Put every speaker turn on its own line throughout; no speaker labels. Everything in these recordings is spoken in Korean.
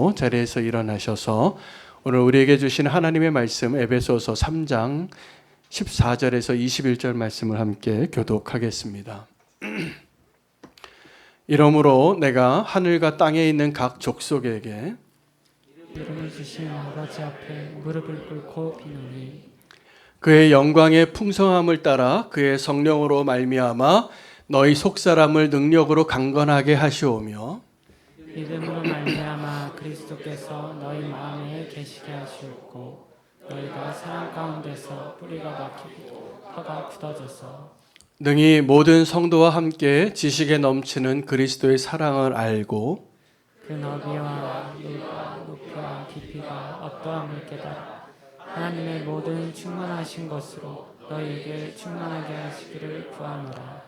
주시고 자리에서 일어나셔서 오늘 우리에게 주신 하나님의 말씀 에베소서 3장 14절에서 21절 말씀을 함께 교독하겠습니다. 이러므로 내가 하늘과 땅에 있는 각 족속에게
이름을 주신 아버지 앞에 무릎을 꿇고 비노니
그의 영광의 풍성함을 따라 그의 성령으로 말미암아 너희 속사람을 능력으로 강건하게 하시오며
믿음으로 말미암아 그리스도께서 너희 마음에 계시게 하시옵고 너희가 사랑 가운데서 뿌리가 박히고 터가 굳어져서
능히 모든 성도와 함께 지식에 넘치는 그리스도의 사랑을 알고
그 너비와 넓이와 높이와 깊이가 어떠함을 깨달아 하나님의 모든 충만하신 것으로 너희에게 충만하게 하시기를 구하노라.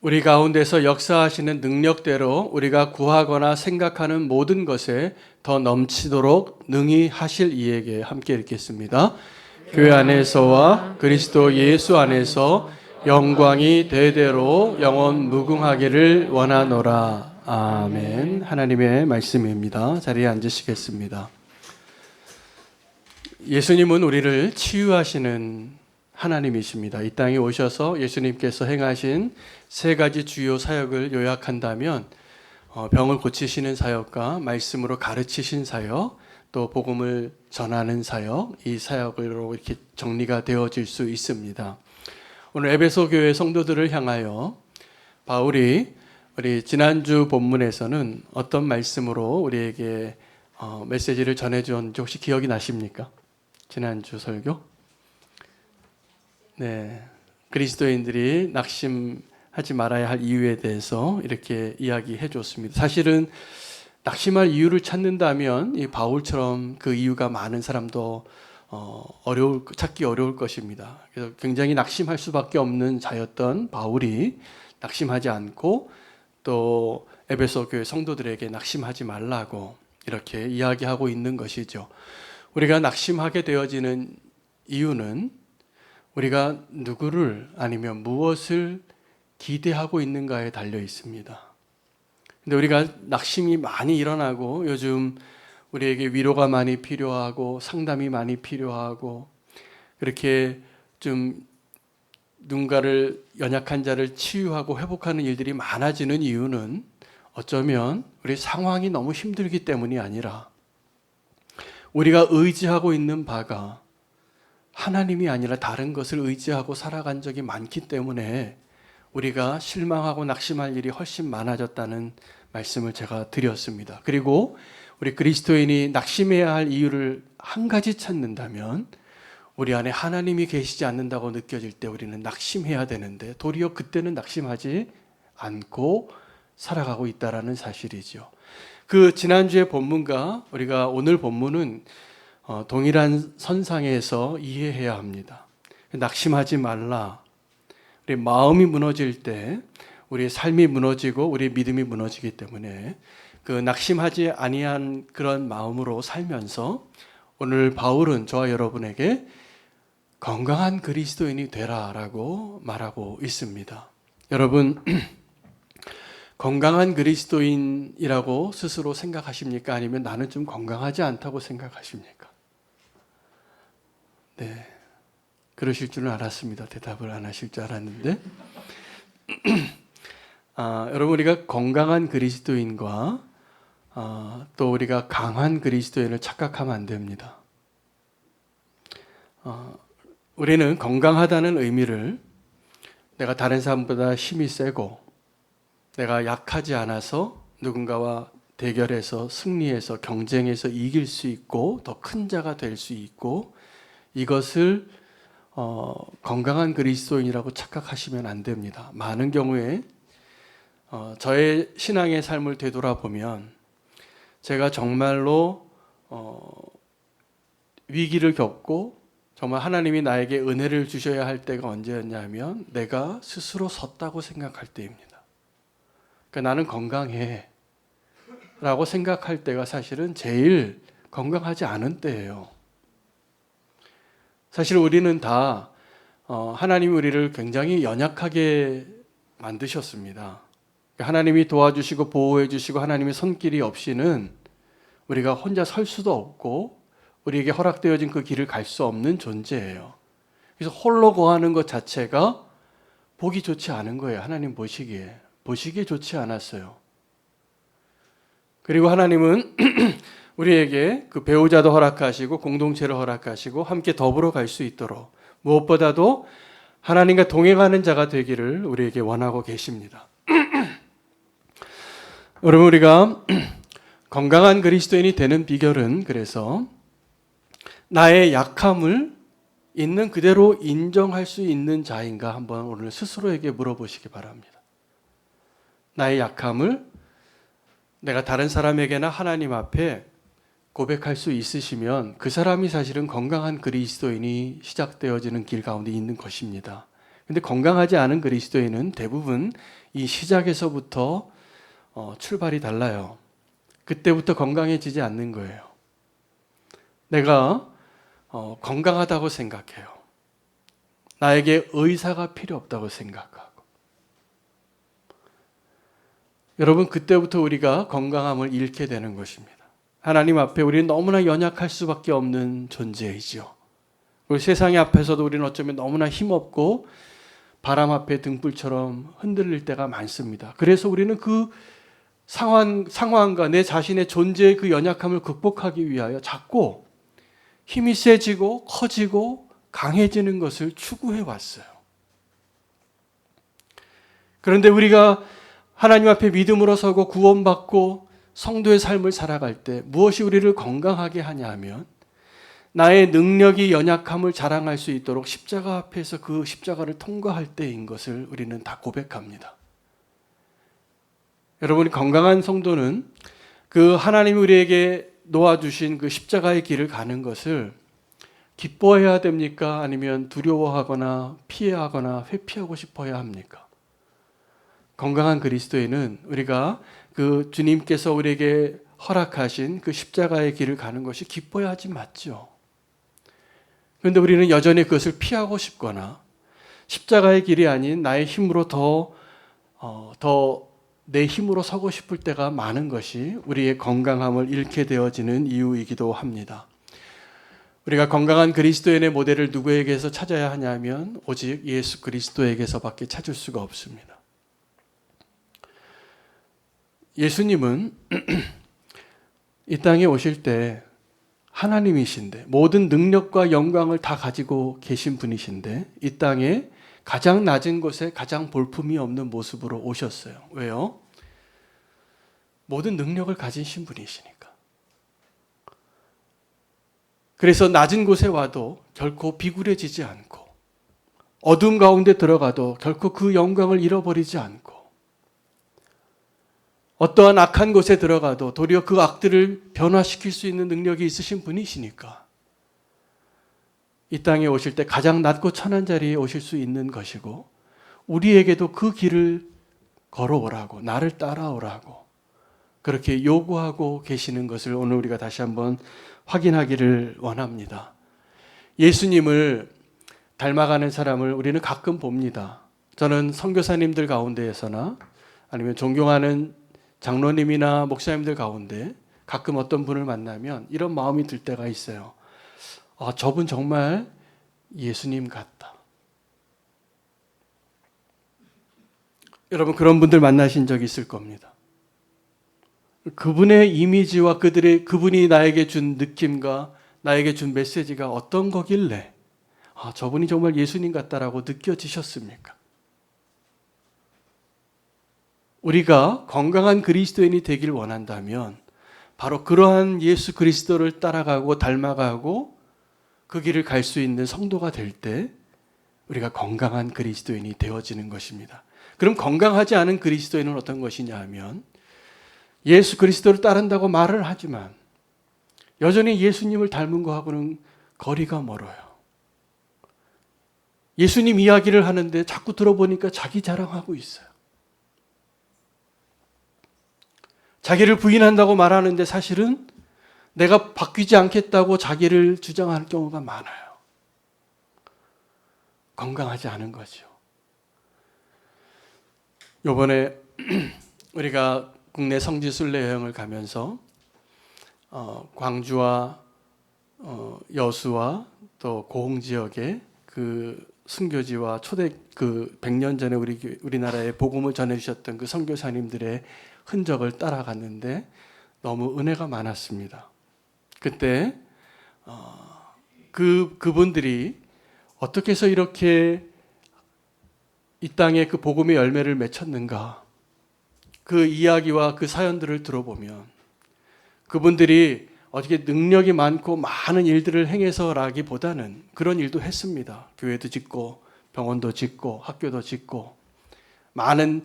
우리 가운데서 역사하시는 능력대로 우리가 구하거나 생각하는 모든 것에 더 넘치도록 능히 하실 이에게 함께 읽겠습니다. 교회 안에서와 그리스도 예수 안에서 영광이 대대로 영원 무궁하기를 원하노라. 아멘. 하나님의 말씀입니다. 자리에 앉으시겠습니다. 예수님은 우리를 치유하시는 하나님이십니다. 이 땅에 오셔서 예수님께서 행하신 세 가지 주요 사역을 요약한다면 병을 고치시는 사역과 말씀으로 가르치신 사역, 또 복음을 전하는 사역, 이 사역으로 이렇게 정리가 되어질 수 있습니다. 오늘 에베소 교회 성도들을 향하여 바울이 우리 지난주 본문에서는 어떤 말씀으로 우리에게 메시지를 전해주었는지 혹시 기억이 나십니까? 지난주 설교? 네, 그리스도인들이 낙심하지 말아야 할 이유에 대해서 이렇게 이야기해 줬습니다. 사실은 낙심할 이유를 찾는다면 이 바울처럼 그 이유가 많은 사람도 찾기 어려울 것입니다. 그래서 굉장히 낙심할 수밖에 없는 자였던 바울이 낙심하지 않고 또 에베소 교회 성도들에게 낙심하지 말라고 이렇게 이야기하고 있는 것이죠. 우리가 낙심하게 되어지는 이유는 우리가 누구를 아니면 무엇을 기대하고 있는가에 달려 있습니다. 근데 우리가 낙심이 많이 일어나고 요즘 우리에게 위로가 많이 필요하고 상담이 많이 필요하고 그렇게 좀 누군가를 연약한 자를 치유하고 회복하는 일들이 많아지는 이유는 어쩌면 우리 상황이 너무 힘들기 때문이 아니라 우리가 의지하고 있는 바가 하나님이 아니라 다른 것을 의지하고 살아간 적이 많기 때문에 우리가 실망하고 낙심할 일이 훨씬 많아졌다는 말씀을 제가 드렸습니다. 그리고 우리 그리스도인이 낙심해야 할 이유를 한 가지 찾는다면 우리 안에 하나님이 계시지 않는다고 느껴질 때 우리는 낙심해야 되는데 도리어 그때는 낙심하지 않고 살아가고 있다는 사실이죠. 그 지난주의 본문과 우리가 오늘 본문은 동일한 선상에서 이해해야 합니다. 낙심하지 말라. 우리 마음이 무너질 때 우리의 삶이 무너지고 우리의 믿음이 무너지기 때문에 그 낙심하지 아니한 그런 마음으로 살면서 오늘 바울은 저와 여러분에게 건강한 그리스도인이 되라라고 말하고 있습니다. 여러분 건강한 그리스도인이라고 스스로 생각하십니까? 아니면 나는 좀 건강하지 않다고 생각하십니까? 네, 그러실 줄은 알았습니다. 대답을 안 하실 줄 알았는데 여러분 우리가 건강한 그리스도인과 또 우리가 강한 그리스도인을 착각하면 안 됩니다. 우리는 건강하다는 의미를 내가 다른 사람보다 힘이 세고 내가 약하지 않아서 누군가와 대결해서 승리해서 경쟁해서 이길 수 있고 더 큰 자가 될 수 있고 이것을 건강한 그리스도인이라고 착각하시면 안 됩니다. 많은 경우에 저의 신앙의 삶을 되돌아보면 제가 정말로 위기를 겪고 정말 하나님이 나에게 은혜를 주셔야 할 때가 언제였냐면 내가 스스로 섰다고 생각할 때입니다. 그러니까 나는 건강해 라고 생각할 때가 사실은 제일 건강하지 않은 때예요. 사실 우리는 다 하나님이 우리를 굉장히 연약하게 만드셨습니다. 하나님이 도와주시고 보호해 주시고 하나님의 손길이 없이는 우리가 혼자 설 수도 없고 우리에게 허락되어진 그 길을 갈 수 없는 존재예요. 그래서 홀로 거하는 것 자체가 보기 좋지 않은 거예요. 하나님 보시기에 좋지 않았어요. 그리고 하나님은 우리에게 그 배우자도 허락하시고 공동체를 허락하시고 함께 더불어 갈 수 있도록 무엇보다도 하나님과 동행하는 자가 되기를 우리에게 원하고 계십니다. 여러분, 우리가 건강한 그리스도인이 되는 비결은 그래서 나의 약함을 있는 그대로 인정할 수 있는 자인가 한번 오늘 스스로에게 물어보시기 바랍니다. 나의 약함을 내가 다른 사람에게나 하나님 앞에 고백할 수 있으시면 그 사람이 사실은 건강한 그리스도인이 시작되어지는 길 가운데 있는 것입니다. 근데 건강하지 않은 그리스도인은 대부분 이 시작에서부터 출발이 달라요. 그때부터 건강해지지 않는 거예요. 내가 건강하다고 생각해요. 나에게 의사가 필요 없다고 생각하고. 여러분, 그때부터 우리가 건강함을 잃게 되는 것입니다. 하나님 앞에 우리는 너무나 연약할 수밖에 없는 존재이죠. 그리고 세상 앞에서도 우리는 어쩌면 너무나 힘없고 바람 앞에 등불처럼 흔들릴 때가 많습니다. 그래서 우리는 그 상황과 내 자신의 존재의 그 연약함을 극복하기 위하여 자꾸 힘이 세지고 커지고 강해지는 것을 추구해 왔어요. 그런데 우리가 하나님 앞에 믿음으로 서고 구원받고 성도의 삶을 살아갈 때 무엇이 우리를 건강하게 하냐 하면 나의 능력이 연약함을 자랑할 수 있도록 십자가 앞에서 그 십자가를 통과할 때인 것을 우리는 다 고백합니다. 여러분이 건강한 성도는 그 하나님이 우리에게 놓아주신 그 십자가의 길을 가는 것을 기뻐해야 됩니까? 아니면 두려워하거나 피해하거나 회피하고 싶어야 합니까? 건강한 그리스도인은 우리가 그 주님께서 우리에게 허락하신 그 십자가의 길을 가는 것이 기뻐야 하지 맞죠. 그런데 우리는 여전히 그것을 피하고 싶거나 십자가의 길이 아닌 나의 힘으로 더 내 힘으로 서고 싶을 때가 많은 것이 우리의 건강함을 잃게 되어지는 이유이기도 합니다. 우리가 건강한 그리스도인의 모델을 누구에게서 찾아야 하냐면 오직 예수 그리스도에게서밖에 찾을 수가 없습니다. 예수님은 이 땅에 오실 때 하나님이신데 모든 능력과 영광을 다 가지고 계신 분이신데 이 땅에 가장 낮은 곳에 가장 볼품이 없는 모습으로 오셨어요. 왜요? 모든 능력을 가지신 분이시니까. 그래서 낮은 곳에 와도 결코 비굴해지지 않고 어둠 가운데 들어가도 결코 그 영광을 잃어버리지 않고 어떠한 악한 곳에 들어가도 도리어 그 악들을 변화시킬 수 있는 능력이 있으신 분이시니까 이 땅에 오실 때 가장 낮고 천한 자리에 오실 수 있는 것이고 우리에게도 그 길을 걸어오라고 나를 따라오라고 그렇게 요구하고 계시는 것을 오늘 우리가 다시 한번 확인하기를 원합니다. 예수님을 닮아가는 사람을 우리는 가끔 봅니다. 저는 선교사님들 가운데에서나 아니면 존경하는 장로님이나 목사님들 가운데 가끔 어떤 분을 만나면 이런 마음이 들 때가 있어요. 저분 정말 예수님 같다. 여러분 그런 분들 만나신 적 있을 겁니다. 그분의 이미지와 그분이 나에게 준 느낌과 나에게 준 메시지가 어떤 거길래 저분이 정말 예수님 같다라고 느껴지셨습니까? 우리가 건강한 그리스도인이 되길 원한다면 바로 그러한 예수 그리스도를 따라가고 닮아가고 그 길을 갈 수 있는 성도가 될 때 우리가 건강한 그리스도인이 되어지는 것입니다. 그럼 건강하지 않은 그리스도인은 어떤 것이냐 하면 예수 그리스도를 따른다고 말을 하지만 여전히 예수님을 닮은 거하고는 거리가 멀어요. 예수님 이야기를 하는데 자꾸 들어보니까 자기 자랑하고 있어요. 자기를 부인한다고 말하는데 사실은 내가 바뀌지 않겠다고 자기를 주장하는 경우가 많아요. 건강하지 않은 거죠. 이번에 우리가 국내 성지 순례 여행을 가면서 광주와 여수와 또 고흥 지역의 그 순교지와 초대 그 100년 전에 우리나라에 복음을 전해주셨던 그 선교사님들의 흔적을 따라갔는데 너무 은혜가 많았습니다. 그때 그분들이 어떻게 해서 이렇게 이 땅에 그 복음의 열매를 맺혔는가, 그 이야기와 그 사연들을 들어보면 그분들이 어떻게 능력이 많고 많은 일들을 행해서라기보다는 그런 일도 했습니다. 교회도 짓고 병원도 짓고 학교도 짓고 많은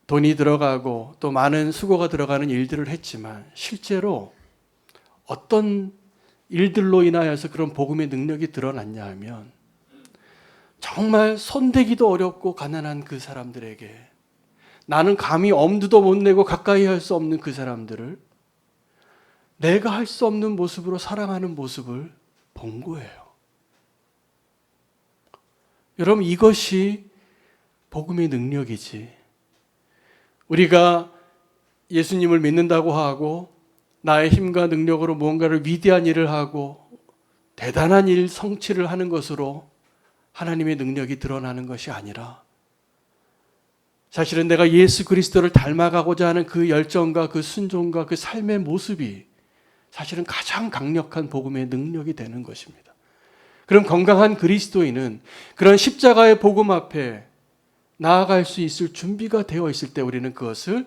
돈이 들어가고 또 많은 수고가 들어가는 일들을 했지만 실제로 어떤 일들로 인하여서 그런 복음의 능력이 드러났냐 하면 정말 손대기도 어렵고 가난한 그 사람들에게, 나는 감히 엄두도 못 내고 가까이 할 수 없는 그 사람들을 내가 할 수 없는 모습으로 사랑하는 모습을 본 거예요. 여러분, 이것이 복음의 능력이지. 우리가 예수님을 믿는다고 하고 나의 힘과 능력으로 무언가를 위대한 일을 하고 대단한 일 성취를 하는 것으로 하나님의 능력이 드러나는 것이 아니라, 사실은 내가 예수 그리스도를 닮아가고자 하는 그 열정과 그 순종과 그 삶의 모습이 사실은 가장 강력한 복음의 능력이 되는 것입니다. 그럼 건강한 그리스도인은 그런 십자가의 복음 앞에 나아갈 수 있을 준비가 되어 있을 때 우리는 그것을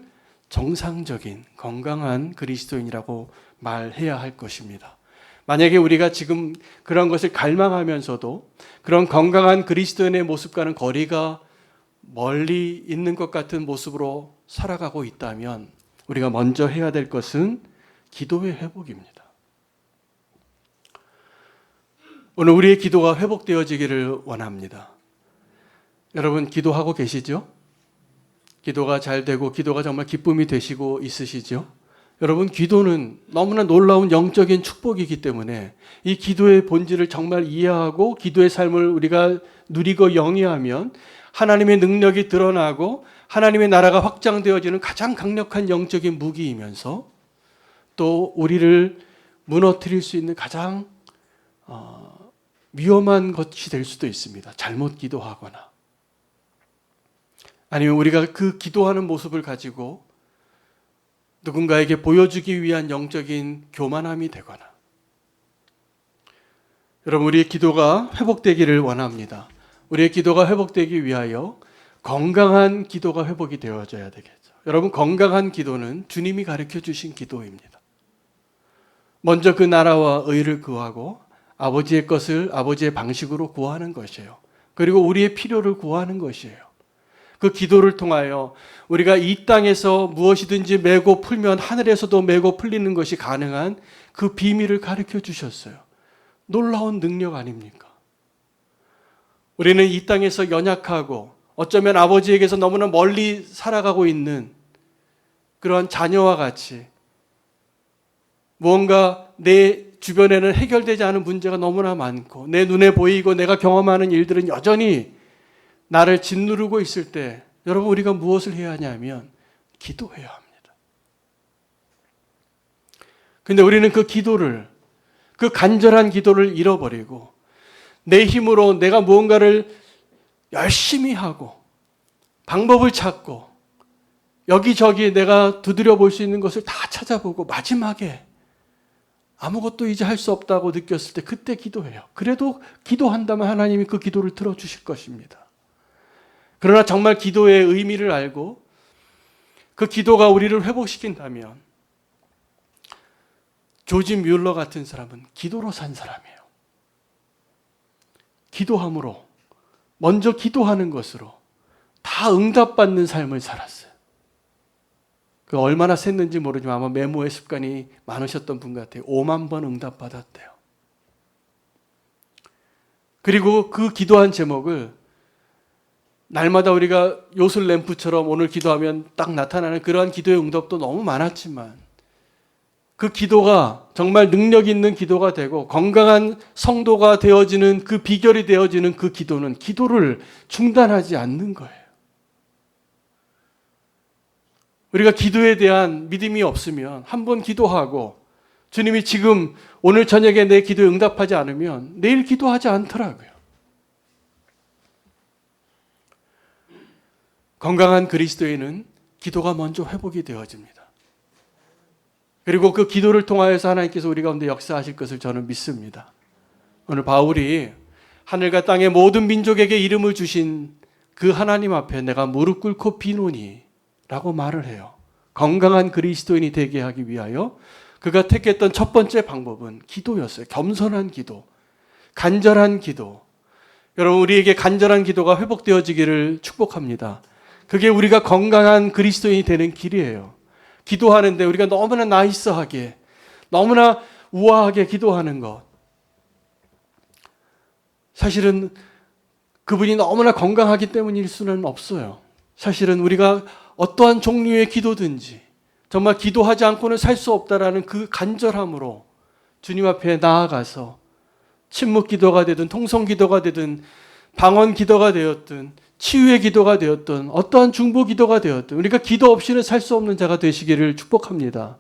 정상적인 건강한 그리스도인이라고 말해야 할 것입니다. 만약에 우리가 지금 그런 것을 갈망하면서도 그런 건강한 그리스도인의 모습과는 거리가 멀리 있는 것 같은 모습으로 살아가고 있다면 우리가 먼저 해야 될 것은 기도의 회복입니다. 오늘 우리의 기도가 회복되어지기를 원합니다. 여러분, 기도하고 계시죠? 기도가 잘 되고 기도가 정말 기쁨이 되시고 있으시죠? 여러분, 기도는 너무나 놀라운 영적인 축복이기 때문에 이 기도의 본질을 정말 이해하고 기도의 삶을 우리가 누리고 영위하면 하나님의 능력이 드러나고 하나님의 나라가 확장되어지는 가장 강력한 영적인 무기이면서 또 우리를 무너뜨릴 수 있는 가장 위험한 것이 될 수도 있습니다. 잘못 기도하거나 아니면 우리가 그 기도하는 모습을 가지고 누군가에게 보여주기 위한 영적인 교만함이 되거나. 여러분, 우리의 기도가 회복되기를 원합니다. 우리의 기도가 회복되기 위하여 건강한 기도가 회복이 되어져야 되겠죠. 여러분, 건강한 기도는 주님이 가르쳐 주신 기도입니다. 먼저 그 나라와 의를 구하고 아버지의 것을 아버지의 방식으로 구하는 것이에요. 그리고 우리의 필요를 구하는 것이에요. 그 기도를 통하여 우리가 이 땅에서 무엇이든지 메고 풀면 하늘에서도 메고 풀리는 것이 가능한 그 비밀을 가르쳐 주셨어요. 놀라운 능력 아닙니까? 우리는 이 땅에서 연약하고 어쩌면 아버지에게서 너무나 멀리 살아가고 있는 그러한 자녀와 같이 무언가 내 주변에는 해결되지 않은 문제가 너무나 많고 내 눈에 보이고 내가 경험하는 일들은 여전히 나를 짓누르고 있을 때 여러분, 우리가 무엇을 해야 하냐면 기도해야 합니다. 근데 우리는 그 기도를, 그 간절한 기도를 잃어버리고 내 힘으로 내가 무언가를 열심히 하고 방법을 찾고 여기저기 내가 두드려 볼 수 있는 것을 다 찾아보고 마지막에 아무것도 이제 할 수 없다고 느꼈을 때 그때 기도해요. 그래도 기도한다면 하나님이 그 기도를 들어주실 것입니다. 그러나 정말 기도의 의미를 알고 그 기도가 우리를 회복시킨다면 조지 뮬러 같은 사람은 기도로 산 사람이에요. 기도함으로, 먼저 기도하는 것으로 다 응답받는 삶을 살았어요. 그 얼마나 셌는지 모르지만 아마 메모의 습관이 많으셨던 분 같아요. 5만 번 응답받았대요. 그리고 그 기도한 제목을 날마다 우리가 요술 램프처럼 오늘 기도하면 딱 나타나는 그러한 기도의 응답도 너무 많았지만 그 기도가 정말 능력 있는 기도가 되고 건강한 성도가 되어지는 그 비결이 되어지는 그 기도는 기도를 중단하지 않는 거예요. 우리가 기도에 대한 믿음이 없으면 한 번 기도하고 주님이 지금 오늘 저녁에 내 기도에 응답하지 않으면 내일 기도하지 않더라고요. 건강한 그리스도인은 기도가 먼저 회복이 되어집니다. 그리고 그 기도를 통하여서 하나님께서 우리 가운데 역사하실 것을 저는 믿습니다. 오늘 바울이 하늘과 땅의 모든 민족에게 이름을 주신 그 하나님 앞에 내가 무릎 꿇고 비노니 라고 말을 해요. 건강한 그리스도인이 되게 하기 위하여 그가 택했던 첫 번째 방법은 기도였어요. 겸손한 기도, 간절한 기도. 여러분, 우리에게 간절한 기도가 회복되어지기를 축복합니다. 그게 우리가 건강한 그리스도인이 되는 길이에요. 기도하는데 우리가 너무나 나이스하게, 너무나 우아하게 기도하는 것. 사실은 그분이 너무나 건강하기 때문일 수는 없어요. 사실은 우리가 어떠한 종류의 기도든지 정말 기도하지 않고는 살 수 없다라는 그 간절함으로 주님 앞에 나아가서 침묵 기도가 되든 통성 기도가 되든 방언 기도가 되었든 치유의 기도가 되었든 어떠한 중보 기도가 되었든 우리가 기도 없이는 살 수 없는 자가 되시기를 축복합니다.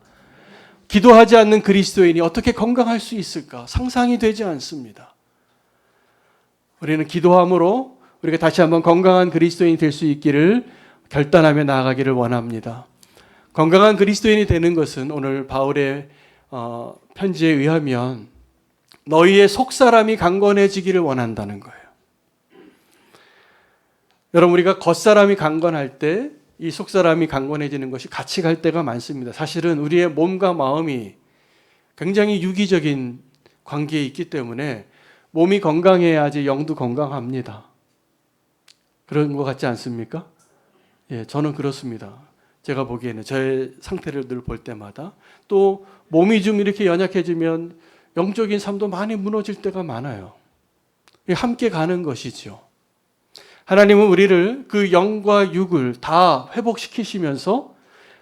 기도하지 않는 그리스도인이 어떻게 건강할 수 있을까? 상상이 되지 않습니다. 우리는 기도함으로 우리가 다시 한번 건강한 그리스도인이 될 수 있기를 결단하며 나아가기를 원합니다. 건강한 그리스도인이 되는 것은 오늘 바울의 편지에 의하면 너희의 속사람이 강건해지기를 원한다는 거예요. 여러분, 우리가 겉사람이 강건할 때 이 속사람이 강건해지는 것이 같이 갈 때가 많습니다. 사실은 우리의 몸과 마음이 굉장히 유기적인 관계에 있기 때문에 몸이 건강해야지 영도 건강합니다. 그런 것 같지 않습니까? 예, 저는 그렇습니다. 제가 보기에는 저의 상태를 늘 볼 때마다 또 몸이 좀 이렇게 연약해지면 영적인 삶도 많이 무너질 때가 많아요. 함께 가는 것이죠. 하나님은 우리를 그 영과 육을 다 회복시키시면서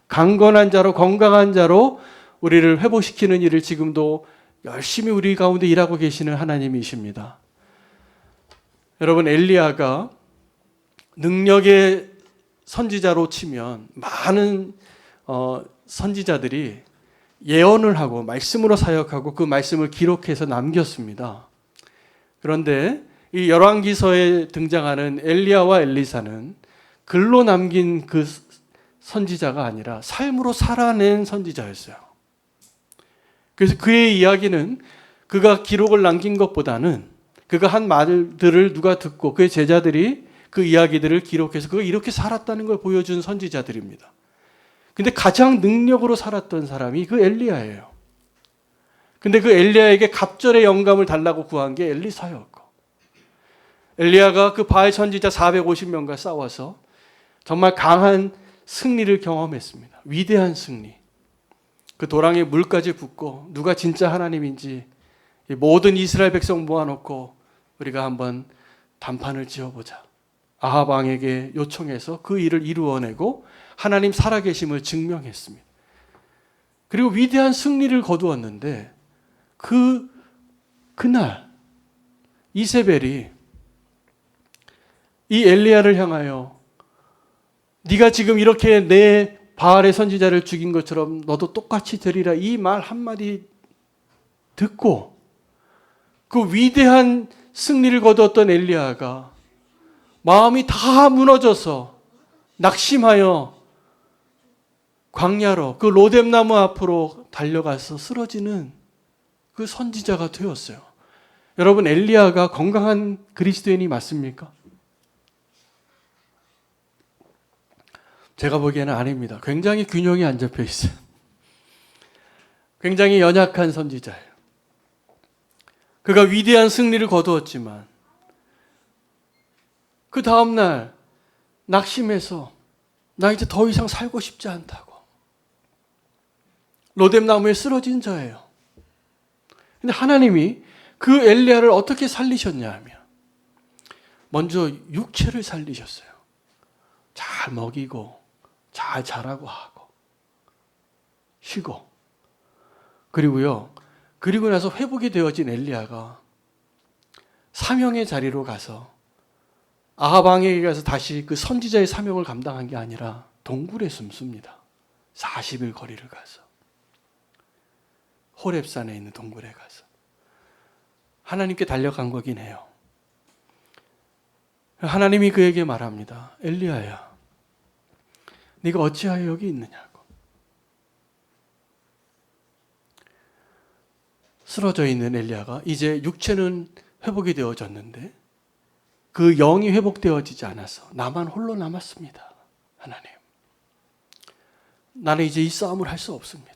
강건한 자로 건강한 자로 우리를 회복시키는 일을 지금도 열심히 우리 가운데 일하고 계시는 하나님이십니다. 여러분, 엘리야가 능력의 선지자로 치면 많은 선지자들이 예언을 하고 말씀으로 사역하고 그 말씀을 기록해서 남겼습니다. 그런데 이 열왕기서에 등장하는 엘리야와 엘리사는 글로 남긴 그 선지자가 아니라 삶으로 살아낸 선지자였어요. 그래서 그의 이야기는 그가 기록을 남긴 것보다는 그가 한 말들을 누가 듣고 그의 제자들이 그 이야기들을 기록해서 그가 이렇게 살았다는 걸 보여준 선지자들입니다. 근데 가장 능력으로 살았던 사람이 그 엘리야예요. 근데 그 엘리야에게 갑절의 영감을 달라고 구한 게 엘리사였고, 엘리야가 그 바알 선지자 450명과 싸워서 정말 강한 승리를 경험했습니다. 위대한 승리. 그 도랑에 물까지 붓고 누가 진짜 하나님인지 모든 이스라엘 백성 모아놓고 우리가 한번 단판을 지어보자. 아합 왕에게 요청해서 그 일을 이루어내고 하나님 살아계심을 증명했습니다. 그리고 위대한 승리를 거두었는데 그날 이세벨이 이 엘리야를 향하여 네가 지금 이렇게 내 바알의 선지자를 죽인 것처럼 너도 똑같이 되리라 이 말 한마디 듣고 그 위대한 승리를 거두었던 엘리야가 마음이 다 무너져서 낙심하여 광야로 그 로뎀나무 앞으로 달려가서 쓰러지는 그 선지자가 되었어요. 여러분, 엘리야가 건강한 그리스도인이 맞습니까? 제가 보기에는 아닙니다. 굉장히 균형이 안 잡혀 있어요. 굉장히 연약한 선지자예요. 그가 위대한 승리를 거두었지만 그 다음날 낙심해서 나 이제 더 이상 살고 싶지 않다고 로뎀나무에 쓰러진 자예요. 근데 하나님이 그 엘리야를 어떻게 살리셨냐 하면 먼저 육체를 살리셨어요. 잘 먹이고 잘 자라고 하고 쉬고 그리고요. 그리고 나서 회복이 되어진 엘리야가 사명의 자리로 가서 아합 왕에게 가서 다시 그 선지자의 사명을 감당한 게 아니라 동굴에 숨습니다. 40일 거리를 가서. 호렙산에 있는 동굴에 가서 하나님께 달려간 거긴 해요. 하나님이 그에게 말합니다. 엘리야야, 네가 어찌하여 여기 있느냐고. 쓰러져 있는 엘리야가 이제 육체는 회복이 되어졌는데 그 영이 회복되어지지 않아서 나만 홀로 남았습니다. 하나님, 나는 이제 이 싸움을 할 수 없습니다.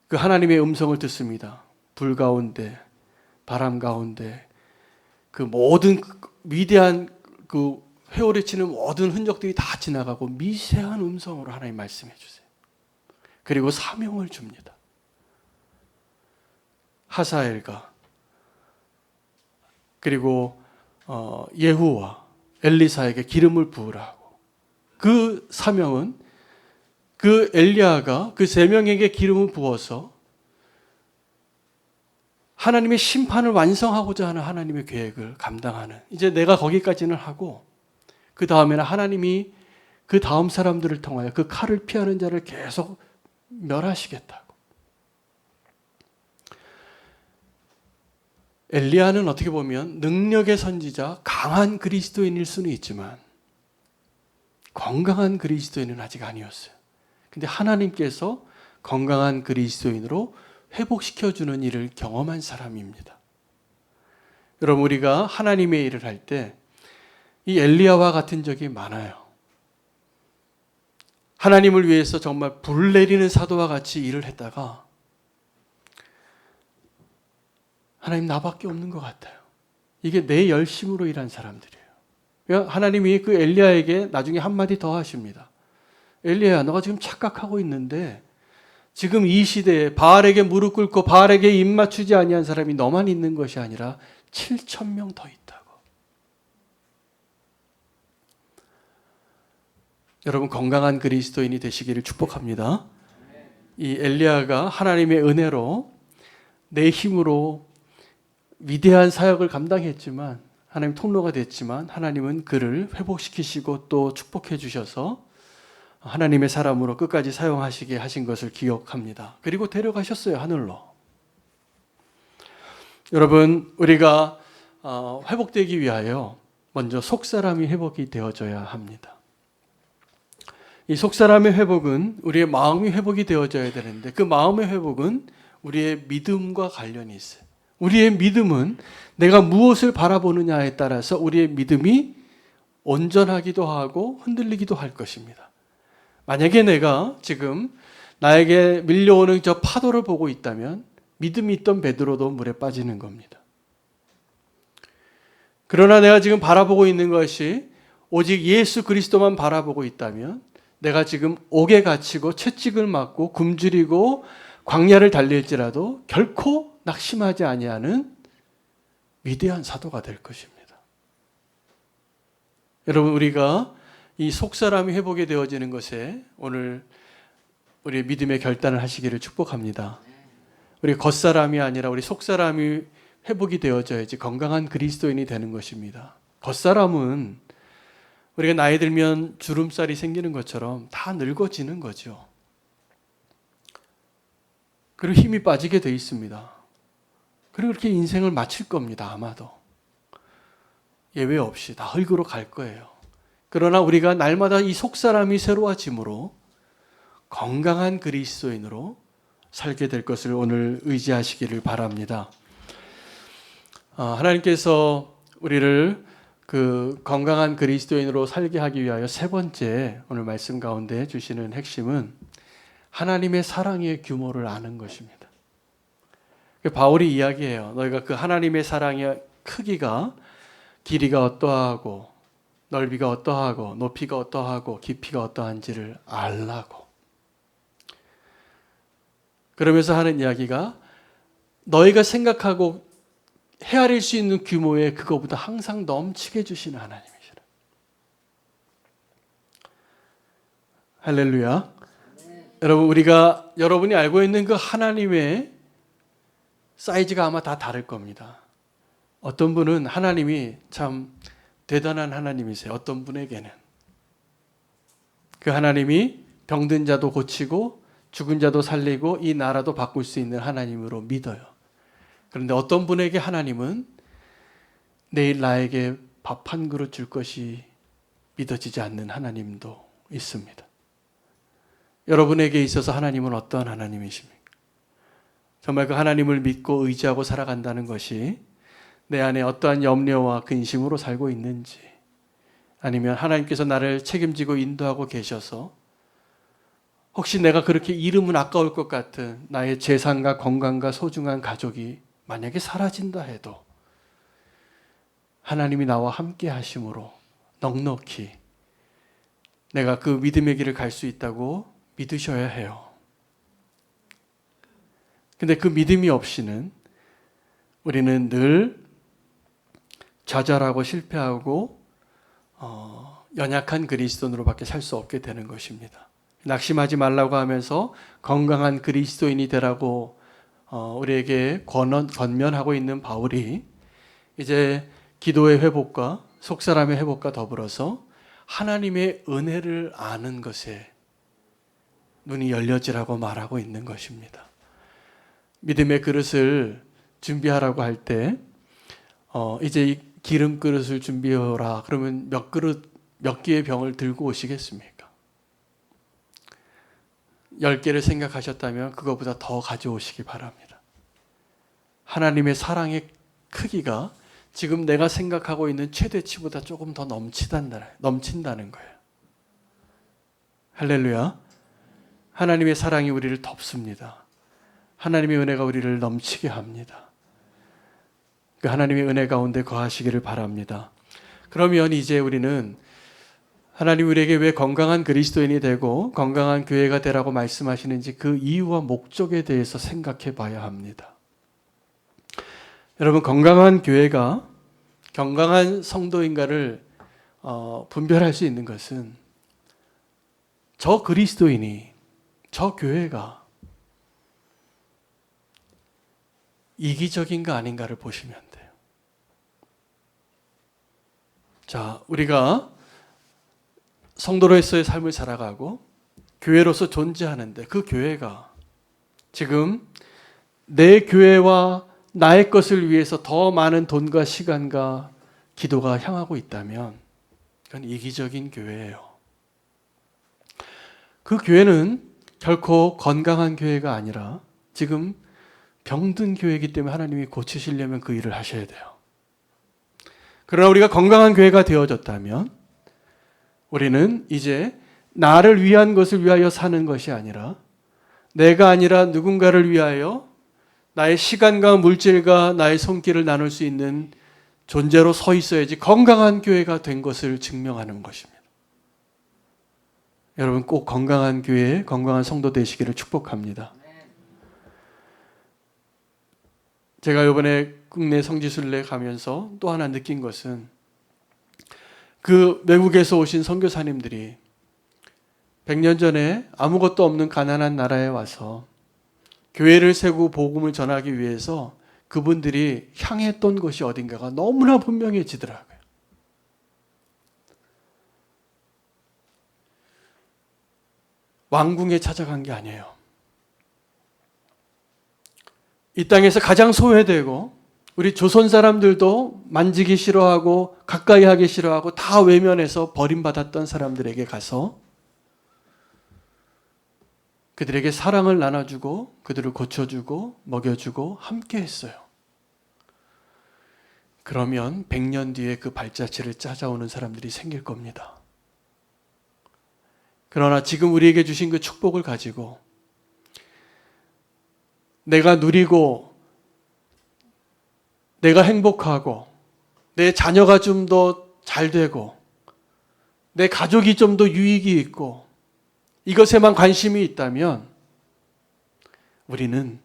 그 하나님의 음성을 듣습니다. 불 가운데, 바람 가운데 그 모든 위대한 그 회오리치는 모든 흔적들이 다 지나가고 미세한 음성으로 하나님 말씀해 주세요. 그리고 사명을 줍니다. 하사엘과 그리고 예후와 엘리사에게 기름을 부으라고. 그 사명은 그 엘리야가 그 세 명에게 기름을 부어서 하나님의 심판을 완성하고자 하는 하나님의 계획을 감당하는, 이제 내가 거기까지는 하고 그 다음에는 하나님이 그 다음 사람들을 통하여 그 칼을 피하는 자를 계속 멸하시겠다고. 엘리야는 어떻게 보면 능력의 선지자, 강한 그리스도인일 수는 있지만 건강한 그리스도인은 아직 아니었어요. 근데 하나님께서 건강한 그리스도인으로 회복시켜주는 일을 경험한 사람입니다. 여러분, 우리가 하나님의 일을 할 때 이 엘리야와 같은 적이 많아요. 하나님을 위해서 정말 불 내리는 사도와 같이 일을 했다가 하나님, 나밖에 없는 것 같아요. 이게 내 열심으로 일한 사람들이에요. 하나님이 그 엘리야에게 나중에 한마디 더 하십니다. 엘리야야, 너가 지금 착각하고 있는데 지금 이 시대에 바알에게 무릎 꿇고 바알에게 입 맞추지 아니한 사람이 너만 있는 것이 아니라 7,000명 더 있다고. 여러분, 건강한 그리스도인이 되시기를 축복합니다. 이 엘리야가 하나님의 은혜로 내 힘으로 위대한 사역을 감당했지만, 하나님 통로가 됐지만 하나님은 그를 회복시키시고 또 축복해 주셔서 하나님의 사람으로 끝까지 사용하시게 하신 것을 기억합니다. 그리고 데려가셨어요, 하늘로. 여러분, 우리가 회복되기 위하여 먼저 속사람이 회복이 되어져야 합니다. 이 속사람의 회복은 우리의 마음이 회복이 되어져야 되는데 그 마음의 회복은 우리의 믿음과 관련이 있어요. 우리의 믿음은 내가 무엇을 바라보느냐에 따라서 우리의 믿음이 온전하기도 하고 흔들리기도 할 것입니다. 만약에 내가 지금 나에게 밀려오는 저 파도를 보고 있다면 믿음이 있던 베드로도 물에 빠지는 겁니다. 그러나 내가 지금 바라보고 있는 것이 오직 예수 그리스도만 바라보고 있다면 내가 지금 옥에 갇히고 채찍을 맞고 굶주리고 광야를 달릴지라도 결코 낙심하지 아니하는 위대한 사도가 될 것입니다. 여러분, 우리가 이 속사람이 회복이 되어지는 것에 오늘 우리의 믿음의 결단을 하시기를 축복합니다. 우리 겉사람이 아니라 우리 속사람이 회복이 되어져야지 건강한 그리스도인이 되는 것입니다. 겉사람은 우리가 나이 들면 주름살이 생기는 것처럼 다 늙어지는 거죠. 그리고 힘이 빠지게 돼 있습니다. 그리고 그렇게 인생을 마칠 겁니다. 아마도 예외 없이 다 흙으로 갈 거예요. 그러나 우리가 날마다 이 속사람이 새로워짐으로 건강한 그리스도인으로 살게 될 것을 오늘 의지하시기를 바랍니다. 하나님께서 우리를 그 건강한 그리스도인으로 살게 하기 위하여 세 번째 오늘 말씀 가운데 주시는 핵심은 하나님의 사랑의 규모를 아는 것입니다. 바울이 이야기해요. 너희가 그 하나님의 사랑의 크기가 길이가 어떠하고 넓이가 어떠하고 높이가 어떠하고 깊이가 어떠한지를 알라고. 그러면서 하는 이야기가 너희가 생각하고 헤아릴 수 있는 규모의 그거보다 항상 넘치게 주시는 하나님이시라. 할렐루야. 여러분, 우리가 여러분이 알고 있는 그 하나님의 사이즈가 아마 다 다를 겁니다. 어떤 분은 하나님이 참 대단한 하나님이세요. 어떤 분에게는 그 하나님이 병든 자도 고치고 죽은 자도 살리고 이 나라도 바꿀 수 있는 하나님으로 믿어요. 그런데 어떤 분에게 하나님은 내일 나에게 밥 한 그릇 줄 것이 믿어지지 않는 하나님도 있습니다. 여러분에게 있어서 하나님은 어떤 하나님이십니까? 정말 그 하나님을 믿고 의지하고 살아간다는 것이 내 안에 어떠한 염려와 근심으로 살고 있는지, 아니면 하나님께서 나를 책임지고 인도하고 계셔서 혹시 내가 그렇게 잃으면 아까울 것 같은 나의 재산과 건강과 소중한 가족이 만약에 사라진다 해도 하나님이 나와 함께 하심으로 넉넉히 내가 그 믿음의 길을 갈 수 있다고 믿으셔야 해요. 근데 그 믿음이 없이는 우리는 늘 좌절하고 실패하고 연약한 그리스도인으로밖에 살 수 없게 되는 것입니다. 낙심하지 말라고 하면서 건강한 그리스도인이 되라고 우리에게 권면하고 있는 바울이 이제 기도의 회복과 속사람의 회복과 더불어서 하나님의 은혜를 아는 것에 눈이 열려지라고 말하고 있는 것입니다. 믿음의 그릇을 준비하라고 할 때 이제 이 기름 그릇을 준비해라. 그러면 몇 개의 병을 들고 오시겠습니까? 10개를 생각하셨다면 그거보다 더 가져오시기 바랍니다. 하나님의 사랑의 크기가 지금 내가 생각하고 있는 최대치보다 조금 더 넘친다는 거예요. 할렐루야. 하나님의 사랑이 우리를 덮습니다. 하나님의 은혜가 우리를 넘치게 합니다. 그 하나님의 은혜 가운데 거하시기를 바랍니다. 그러면 이제 우리는 하나님 우리에게 왜 건강한 그리스도인이 되고 건강한 교회가 되라고 말씀하시는지 그 이유와 목적에 대해서 생각해 봐야 합니다. 여러분, 건강한 교회가 건강한 성도인가를 분별할 수 있는 것은 저 그리스도인이, 저 교회가 이기적인가 아닌가를 보시면 돼요. 자, 우리가 성도로서의 삶을 살아가고 교회로서 존재하는데 그 교회가 지금 내 교회와 나의 것을 위해서 더 많은 돈과 시간과 기도가 향하고 있다면 그건 이기적인 교회예요. 그 교회는 결코 건강한 교회가 아니라 지금 병든 교회이기 때문에 하나님이 고치시려면 그 일을 하셔야 돼요. 그러나 우리가 건강한 교회가 되어졌다면 우리는 이제 나를 위한 것을 위하여 사는 것이 아니라 내가 아니라 누군가를 위하여 나의 시간과 물질과 나의 손길을 나눌 수 있는 존재로 서 있어야지 건강한 교회가 된 것을 증명하는 것입니다. 여러분 꼭 건강한 교회, 건강한 성도 되시기를 축복합니다. 제가 이번에 국내 성지순례 가면서 또 하나 느낀 것은 그 외국에서 오신 선교사님들이 100년 전에 아무것도 없는 가난한 나라에 와서 교회를 세우고 복음을 전하기 위해서 그분들이 향했던 곳이 어딘가가 너무나 분명해지더라고요. 왕궁에 찾아간 게 아니에요. 이 땅에서 가장 소외되고 우리 조선 사람들도 만지기 싫어하고 가까이 하기 싫어하고 다 외면해서 버림받았던 사람들에게 가서 그들에게 사랑을 나눠주고 그들을 고쳐주고 먹여주고 함께 했어요. 그러면 100년 뒤에 그 발자취를 찾아오는 사람들이 생길 겁니다. 그러나 지금 우리에게 주신 그 축복을 가지고 내가 누리고 내가 행복하고 내 자녀가 좀 더 잘 되고 내 가족이 좀 더 유익이 있고 이것에만 관심이 있다면 우리는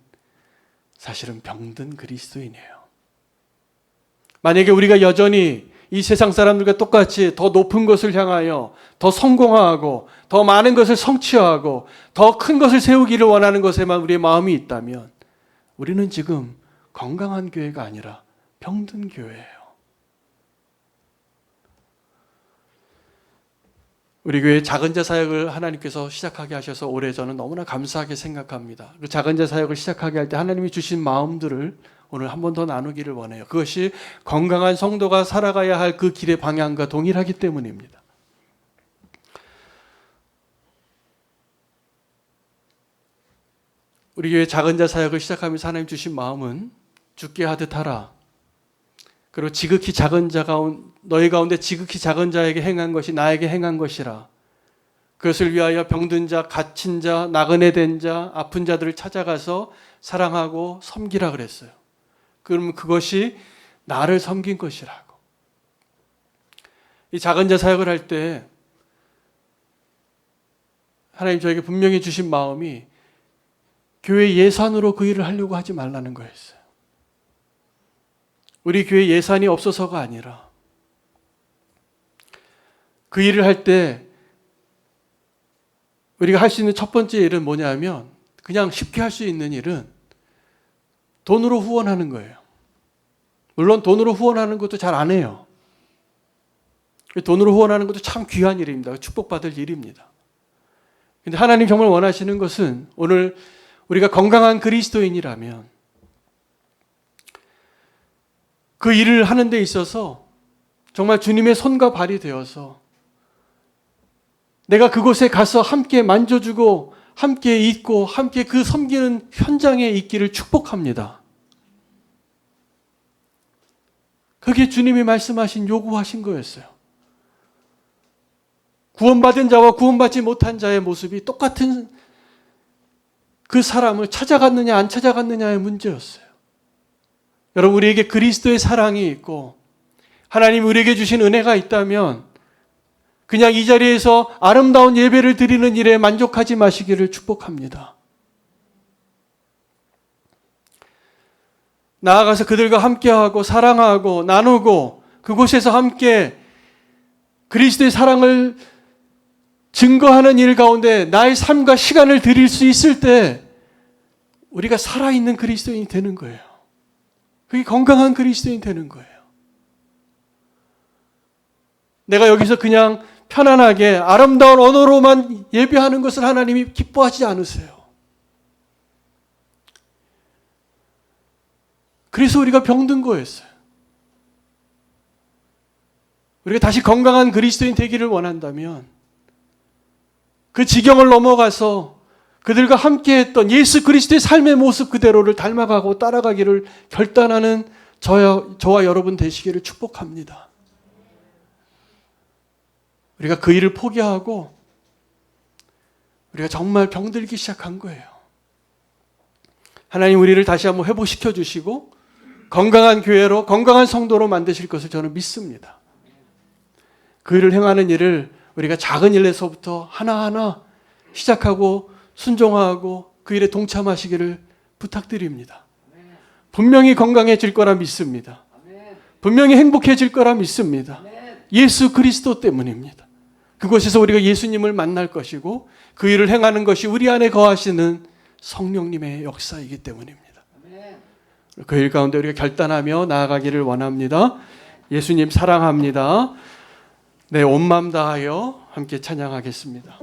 사실은 병든 그리스도인이에요. 만약에 우리가 여전히 이 세상 사람들과 똑같이 더 높은 것을 향하여 더 성공하고 더 많은 것을 성취하고 더 큰 것을 세우기를 원하는 것에만 우리의 마음이 있다면 우리는 지금 건강한 교회가 아니라 병든 교회예요. 우리 교회 작은 자 사역을 하나님께서 시작하게 하셔서 올해 저는 너무나 감사하게 생각합니다. 그 작은 자 사역을 시작하게 할 때 하나님이 주신 마음들을 오늘 한 번 더 나누기를 원해요. 그것이 건강한 성도가 살아가야 할 그 길의 방향과 동일하기 때문입니다. 우리 교회 작은 자 사역을 시작하면서 하나님 주신 마음은 죽게 하듯 하라. 그리고 지극히 작은 자 너희 가운데 지극히 작은 자에게 행한 것이 나에게 행한 것이라. 그것을 위하여 병든 자, 갇힌 자, 나그네 된 자, 아픈 자들을 찾아가서 사랑하고 섬기라 그랬어요. 그러면 그것이 나를 섬긴 것이라고. 이 작은 자 사역을 할 때 하나님 저에게 분명히 주신 마음이 교회 예산으로 그 일을 하려고 하지 말라는 거였어요. 우리 교회 예산이 없어서가 아니라 그 일을 할 때 우리가 할 수 있는 첫 번째 일은 뭐냐면 그냥 쉽게 할 수 있는 일은 돈으로 후원하는 거예요. 물론 돈으로 후원하는 것도 잘 안 해요. 돈으로 후원하는 것도 참 귀한 일입니다. 축복받을 일입니다. 근데 하나님 정말 원하시는 것은 오늘 우리가 건강한 그리스도인이라면 그 일을 하는 데 있어서 정말 주님의 손과 발이 되어서 내가 그곳에 가서 함께 만져주고 함께 있고 함께 그 섬기는 현장에 있기를 축복합니다. 그게 주님이 말씀하신 요구하신 거였어요. 구원받은 자와 구원받지 못한 자의 모습이 똑같은 그 사람을 찾아갔느냐 안 찾아갔느냐의 문제였어요. 여러분, 우리에게 그리스도의 사랑이 있고 하나님 우리에게 주신 은혜가 있다면 그냥 이 자리에서 아름다운 예배를 드리는 일에 만족하지 마시기를 축복합니다. 나아가서 그들과 함께하고 사랑하고 나누고 그곳에서 함께 그리스도의 사랑을 증거하는 일 가운데 나의 삶과 시간을 드릴 수 있을 때 우리가 살아있는 그리스도인이 되는 거예요. 그게 건강한 그리스도인이 되는 거예요. 내가 여기서 그냥 편안하게 아름다운 언어로만 예배하는 것을 하나님이 기뻐하지 않으세요. 그래서 우리가 병든 거였어요. 우리가 다시 건강한 그리스도인 되기를 원한다면 그 지경을 넘어가서 그들과 함께했던 예수 그리스도의 삶의 모습 그대로를 닮아가고 따라가기를 결단하는 저와 여러분 되시기를 축복합니다. 우리가 그 일을 포기하고 우리가 정말 병들기 시작한 거예요. 하나님 우리를 다시 한번 회복시켜 주시고 건강한 교회로 건강한 성도로 만드실 것을 저는 믿습니다. 그 일을 행하는 일을 우리가 작은 일에서부터 하나하나 시작하고 순종하고 그 일에 동참하시기를 부탁드립니다. 분명히 건강해질 거라 믿습니다. 분명히 행복해질 거라 믿습니다. 예수 그리스도 때문입니다. 그곳에서 우리가 예수님을 만날 것이고 그 일을 행하는 것이 우리 안에 거하시는 성령님의 역사이기 때문입니다. 그 일 가운데 우리가 결단하며 나아가기를 원합니다. 예수님 사랑합니다. 내 온 마음 다하여 함께 찬양하겠습니다.